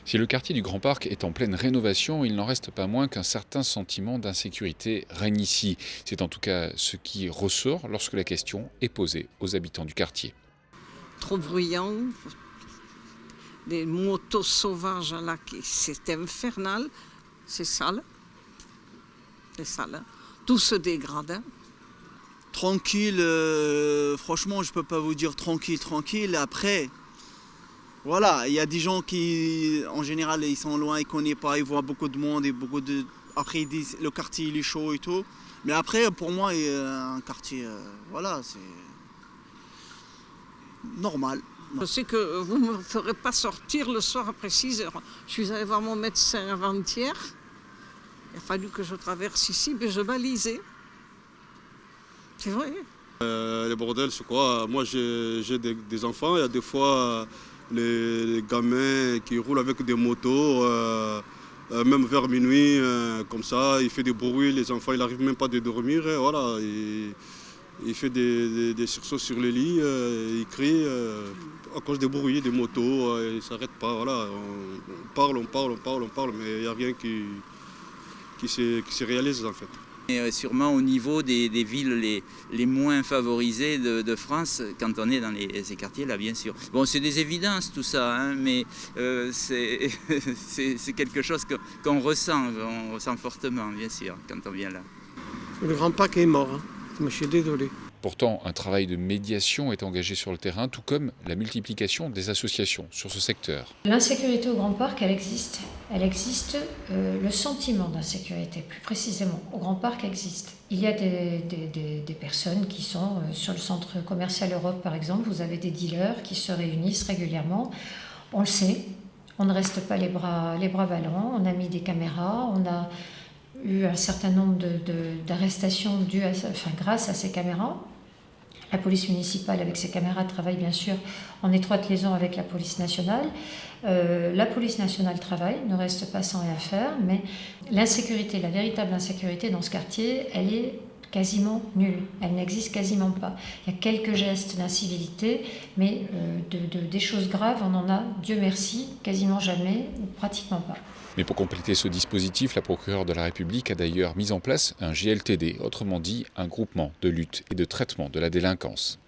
Si le quartier du Grand Parc est en pleine rénovation, il n'en reste pas moins qu'un certain sentiment d'insécurité règne ici. C'est en tout cas ce qui ressort lorsque la question est posée aux habitants du quartier. Trop bruyant, des motos sauvages là, c'est infernal, c'est sale. C'est sale. Tout se dégrade. Hein. Tranquille, franchement, je peux pas vous dire tranquille. Après, voilà, il y a des gens qui, en général, ils sont loin, ils connaissent pas, ils voient beaucoup de monde et beaucoup de. Après, ils disent le quartier il est chaud et tout. Mais après, pour moi, un quartier, voilà, c'est normal. Je sais que vous ne me ferez pas sortir le soir après 6 heures. Je suis allée voir mon médecin avant-hier. Il a fallu que je traverse ici, mais je balisais. C'est vrai. Les bordels, c'est quoi? Moi, j'ai des enfants. Il y a des fois les gamins qui roulent avec des motos, même vers minuit, comme ça. Il fait des bruits. Les enfants, ils n'arrivent même pas à dormir. Et voilà. Il fait des sursauts sur les lits. Il crie à cause des bruits, des motos. Il ne s'arrête pas. Voilà. On parle, mais il n'y a rien qui se réalise en fait. Et sûrement au niveau des villes les moins favorisées de France, quand on est dans ces quartiers-là, bien sûr. Bon, c'est des évidences tout ça, hein, mais c'est quelque chose qu'on ressent, on ressent fortement, bien sûr, quand on vient là. Le Grand Parc est mort, hein. Je suis désolé. Pourtant, un travail de médiation est engagé sur le terrain, tout comme la multiplication des associations sur ce secteur. L'insécurité au Grand Parc, elle existe. Elle existe, le sentiment d'insécurité, plus précisément, au Grand Parc existe. Il y a des personnes qui sont sur le centre commercial Europe, par exemple. Vous avez des dealers qui se réunissent régulièrement. On le sait, on ne reste pas les bras ballants. On a mis des caméras, on a eu un certain nombre d'arrestations grâce à ces caméras. La police municipale, avec ses caméras, travaille bien sûr en étroite liaison avec la police nationale. La police nationale travaille, ne reste pas sans rien faire, mais l'insécurité, la véritable insécurité dans ce quartier, elle est quasiment nulle. Elle n'existe quasiment pas. Il y a quelques gestes d'incivilité, mais des choses graves, on en a, Dieu merci, quasiment jamais ou pratiquement pas. Mais pour compléter ce dispositif, la procureure de la République a d'ailleurs mis en place un GLTD, autrement dit un groupement de lutte et de traitement de la délinquance.